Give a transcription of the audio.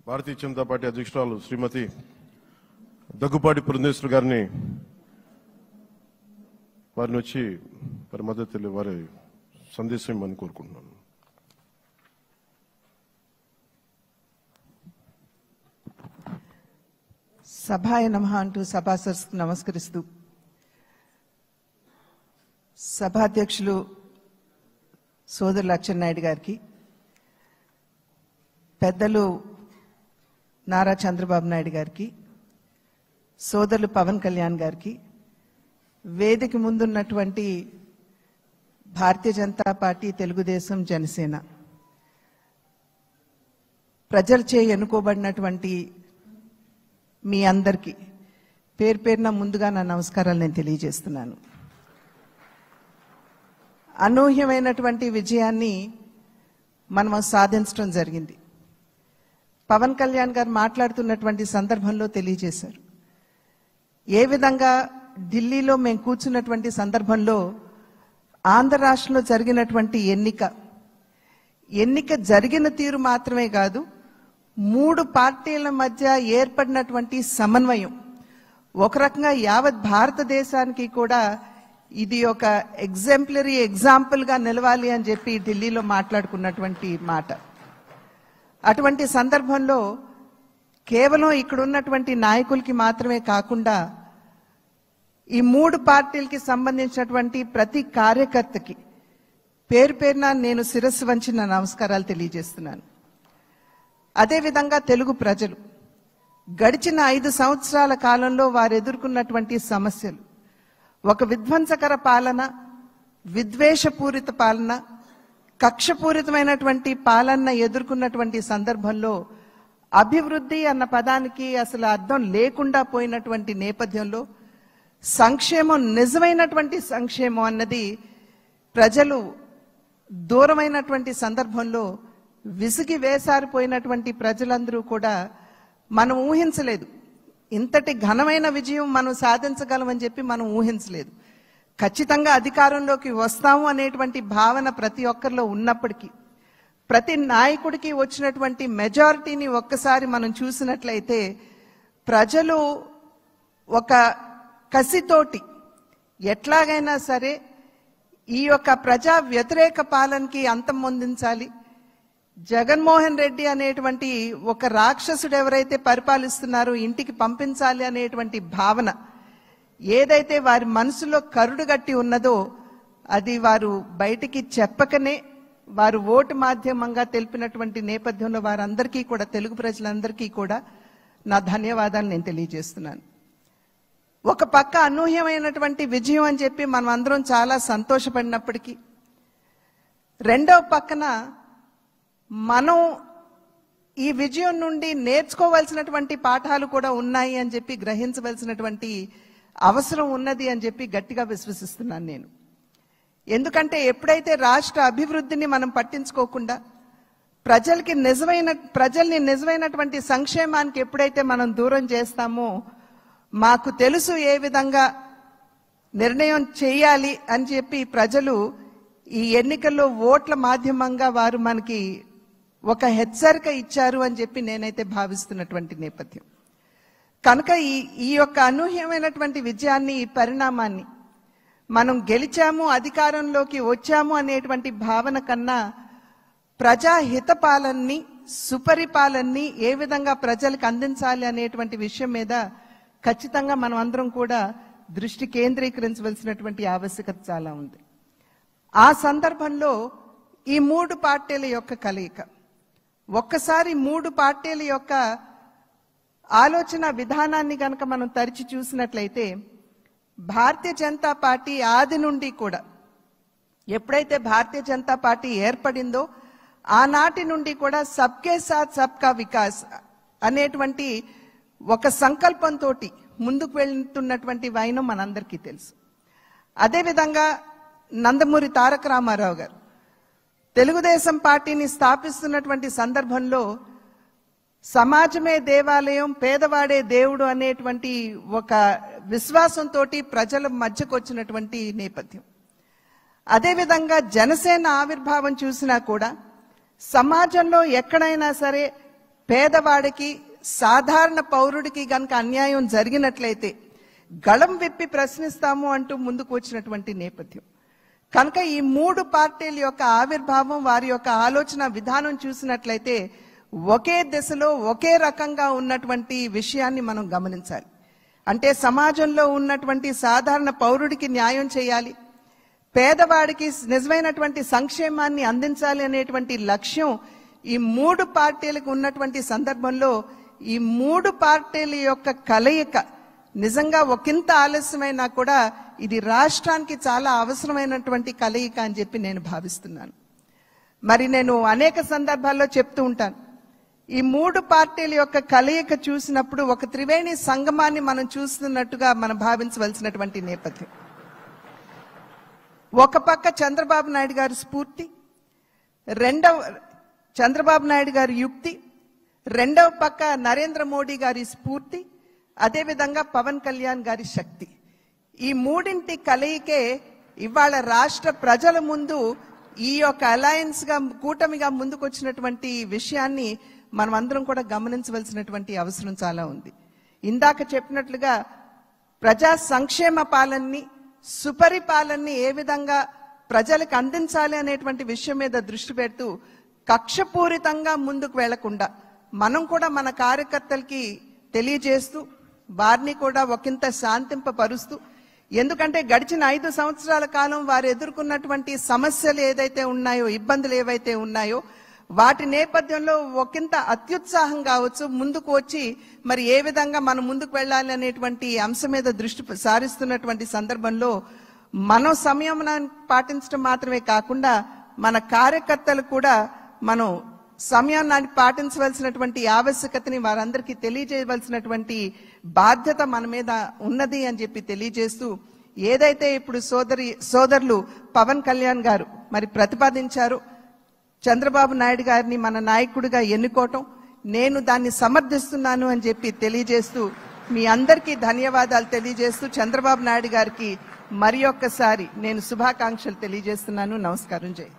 Bharatiya Janata party అధ్యక్షురాలు శ్రీమతి దగ్గుపాటి పురంధేశ్వరి గారిని వారిని వచ్చి వారి మద్దతు వారి సందేశం ఇవ్వమని కోరుకుంటున్నాను. సభాయ నమః అంటూ సభాసదస్సుకు నమస్కరిస్తూ సభాధ్యక్షులు సోదరులు అచ్చెన్నాయుడు గారికి, పెద్దలు నారా చంద్రబాబు నాయుడు గారికి, సోదరులు పవన్ కళ్యాణ్ గారికి, వేదిక ముందున్నటువంటి భారతీయ జనతా పార్టీ, తెలుగుదేశం, జనసేన ప్రజలచే ఎన్నుకోబడినటువంటి మీ అందరికీ పేరు పేరున ముందుగా నా నమస్కారాలు నేను తెలియజేస్తున్నాను. అనూహ్యమైనటువంటి విజయాన్ని మనం సాధించడం జరిగింది. పవన్ కళ్యాణ్ గారు మాట్లాడుతున్నటువంటి సందర్భంలో తెలియజేశారు. ఏ విధంగా ఢిల్లీలో మేము కూర్చున్నటువంటి సందర్భంలో ఆంధ్ర రాష్ట్రంలో జరిగినటువంటి ఎన్నిక జరిగిన తీరు మాత్రమే కాదు, 3 పార్టీల మధ్య ఏర్పడినటువంటి సమన్వయం ఒక రకంగా యావత్ భారతదేశానికి కూడా ఇది ఒక ఎగ్జాంపుల్గా నిలవాలి అని చెప్పి ఢిల్లీలో మాట్లాడుకున్నటువంటి మాట. అటువంటి సందర్భంలో కేవలం ఇక్కడ ఉన్నటువంటి నాయకులకి మాత్రమే కాకుండా ఈ 3 పార్టీలకి సంబంధించినటువంటి ప్రతి కార్యకర్తకి పేరు పేరున నేను శిరస్సు వంచి నా నమస్కారాలు తెలియజేస్తున్నాను. అదేవిధంగా తెలుగు ప్రజలు గడిచిన 5 సంవత్సరాల కాలంలో వారు ఎదుర్కొన్నటువంటి సమస్యలు, ఒక విధ్వంసకర పాలన, విద్వేషపూరిత పాలన, కక్షపూరితమైనటువంటి పాలన ఎదుర్కొన్నటువంటి సందర్భంలో అభివృద్ధి అన్న పదానికి అసలు అర్థం లేకుండా పోయినటువంటి నేపథ్యంలో సంక్షేమం, నిజమైనటువంటి సంక్షేమం అన్నది ప్రజలు దూరమైనటువంటి సందర్భంలో విసిగి వేసారిపోయినటువంటి ప్రజలందరూ కూడా మనం ఊహించలేదు. ఇంతటి ఘనమైన విజయం మనం సాధించగలమని చెప్పి మనం ఊహించలేదు. ఖచ్చితంగా అధికారంలోకి వస్తాము అనేటువంటి భావన ప్రతి ఒక్కరిలో ఉన్నప్పటికీ, ప్రతి నాయకుడికి వచ్చినటువంటి మెజారిటీని ఒక్కసారి మనం చూసినట్లయితే ప్రజలు ఒక కసితోటి ఎట్లాగైనా సరే ఈ యొక్క ప్రజా వ్యతిరేక పాలనకి అంతం పొందించాలి, జగన్మోహన్ రెడ్డి అనేటువంటి ఒక రాక్షసుడు ఎవరైతే పరిపాలిస్తున్నారో ఇంటికి పంపించాలి అనేటువంటి భావన ఏదైతే వారి మనసులో కరుడుగట్టి ఉన్నదో అది వారు బయటికి చెప్పకనే వారు ఓటు మాధ్యమంగా తెలిపినటువంటి నేపథ్యంలో వారందరికీ కూడా, తెలుగు ప్రజలందరికీ కూడా నా ధన్యవాదాలు నేను తెలియజేస్తున్నాను. ఒక పక్క అనూహ్యమైనటువంటి విజయం అని చెప్పి మనం అందరం చాలా సంతోషపడినప్పటికీ, రెండవ పక్కన మనం ఈ విజయం నుండి నేర్చుకోవాల్సినటువంటి పాఠాలు కూడా ఉన్నాయి అని చెప్పి గ్రహించవలసినటువంటి అవసరం ఉన్నది అని చెప్పి గట్టిగా విశ్వసిస్తున్నాను నేను. ఎందుకంటే ఎప్పుడైతే రాష్ట్ర అభివృద్ధిని మనం పట్టించుకోకుండా ప్రజల్ని నిజమైనటువంటి సంక్షేమానికి ఎప్పుడైతే మనం దూరం చేస్తామో, మాకు తెలుసు ఏ విధంగా నిర్ణయం చేయాలి అని చెప్పి ప్రజలు ఈ ఎన్నికల్లో ఓట్ల మాధ్యమంగా వారు మనకి ఒక హెచ్చరిక ఇచ్చారు అని చెప్పి నేనైతే భావిస్తున్నటువంటి నేపథ్యం. కనుక ఈ యొక్క అనూహ్యమైనటువంటి విజయాన్ని, ఈ పరిణామాన్ని మనం గెలిచాము, అధికారంలోకి వచ్చాము అనేటువంటి భావన కన్నా ప్రజాహిత పాలనని, సుపరిపాలనని ఏ విధంగా ప్రజలకు అందించాలి అనేటువంటి విషయం మీద ఖచ్చితంగా మనం అందరం కూడా దృష్టి కేంద్రీకరించవలసినటువంటి ఆవశ్యకత చాలా ఉంది. ఆ సందర్భంలో ఈ 3 పార్టీల యొక్క కలయిక, ఒక్కసారి 3 పార్టీల యొక్క ఆలోచన విధానాన్ని కనుక మనం తరిచి చూసినట్లయితే, భారతీయ జనతా పార్టీ ఆది నుండి కూడా, ఎప్పుడైతే భారతీయ జనతా పార్టీ ఏర్పడిందో ఆనాటి నుండి కూడా సబ్కే సాత్ సబ్కా వికాస్ అనేటువంటి ఒక సంకల్పంతో ముందుకు వెళ్తున్నటువంటి వైనం మనందరికీ తెలుసు. అదేవిధంగా నందమూరి తారక రామారావు గారు తెలుగుదేశం పార్టీని స్థాపిస్తున్నటువంటి సందర్భంలో సమాజమే దేవాలయం, పేదవాడే దేవుడు అనేటువంటి ఒక విశ్వాసంతో ప్రజల మధ్యకు వచ్చినటువంటి నేపథ్యం. అదేవిధంగా జనసేన ఆవిర్భావం చూసినా కూడా సమాజంలో ఎక్కడైనా సరే పేదవాడికి సాధారణ పౌరుడికి గనక అన్యాయం జరిగినట్లయితే గళం విప్పి ప్రశ్నిస్తాము అంటూ ముందుకు వచ్చినటువంటి నేపథ్యం. కనుక ఈ మూడు పార్టీల యొక్క ఆవిర్భావం, వారి యొక్క ఆలోచన విధానం చూసినట్లయితే ఒకే దిశలో ఒకే రకంగా ఉన్నటువంటి విషయాన్ని మనం గమనించాలి. అంటే సమాజంలో ఉన్నటువంటి సాధారణ పౌరుడికి న్యాయం చేయాలి, పేదవాడికి నిజమైనటువంటి సంక్షేమాన్ని అందించాలి అనేటువంటి లక్ష్యం ఈ మూడు పార్టీలకు ఉన్నటువంటి సందర్భంలో ఈ మూడు పార్టీల యొక్క కలయిక నిజంగా ఒకంత ఆలస్యమైనా కూడా ఇది రాష్ట్రానికి చాలా అవసరమైనటువంటి కలయిక అని చెప్పి నేను భావిస్తున్నాను. మరి నేను అనేక సందర్భాల్లో చెప్తూ ఉంటాను, ఈ మూడు పార్టీల యొక్క కలయిక చూసినప్పుడు ఒక త్రివేణి సంగమాన్ని మనం చూస్తున్నట్టుగా మనం భావించవలసినటువంటి నేపథ్యం. ఒక పక్క చంద్రబాబు నాయుడు గారి స్ఫూర్తి, చంద్రబాబు నాయుడు గారి యుక్తి, రెండవ పక్క నరేంద్ర మోడీ గారి స్ఫూర్తి, అదేవిధంగా పవన్ కళ్యాణ్ గారి శక్తి. ఈ మూడింటి కలయికే ఇవాళ రాష్ట్ర ప్రజల ముందు ఈ యొక్క అలయన్స్ గా, కూటమిగా ముందుకొచ్చినటువంటి విషయాన్ని మనం అందరం కూడా గమనించవలసినటువంటి అవసరం చాలా ఉంది. ఇందాక చెప్పినట్లుగా ప్రజా సంక్షేమ పాలనని, సుపరిపాలనని ఏ విధంగా ప్రజలకు అందించాలి అనేటువంటి విషయం మీద దృష్టి పెడుతూ కక్షపూరితంగా ముందుకు వెళ్లకుండా మనం కూడా మన కార్యకర్తలకి తెలియజేస్తూ వారిని కూడా ఒకంత శాంతింపపరుస్తూ, ఎందుకంటే గడిచిన 5 సంవత్సరాల కాలం వారు ఎదుర్కొన్నటువంటి సమస్యలు ఏదైతే ఉన్నాయో, ఇబ్బందులు ఏవైతే ఉన్నాయో వాటి నేపథ్యంలో ఒకంత అత్యుత్సాహం కావచ్చు ముందుకు వచ్చి మరి ఏ విధంగా మనం ముందుకు వెళ్ళాలి అనేటువంటి అంశం మీద దృష్టి సారిస్తున్నటువంటి సందర్భంలో మనం సంయమనాన్ని పాటించడం మాత్రమే కాకుండా మన కార్యకర్తలు కూడా మనం సమయాన్ని పాటించవలసినటువంటి ఆవశ్యకతని వారందరికీ తెలియజేయవలసినటువంటి బాధ్యత మన మీద ఉన్నది అని చెప్పి తెలియజేస్తూ, ఏదైతే ఇప్పుడు సోదరులు పవన్ కళ్యాణ్ గారు మరి ప్రతిపాదించారు, చంద్రబాబు నాయుడు గారిని మన నాయకుడిగా ఎన్నుకోవటం, నేను దాన్ని సమర్థిస్తున్నాను అని చెప్పి తెలియజేస్తూ మీ అందరికీ ధన్యవాదాలు తెలియజేస్తూ చంద్రబాబు నాయుడు గారికి మరి ఒక్కసారి నేను శుభాకాంక్షలు తెలియజేస్తున్నాను. నమస్కారం. జై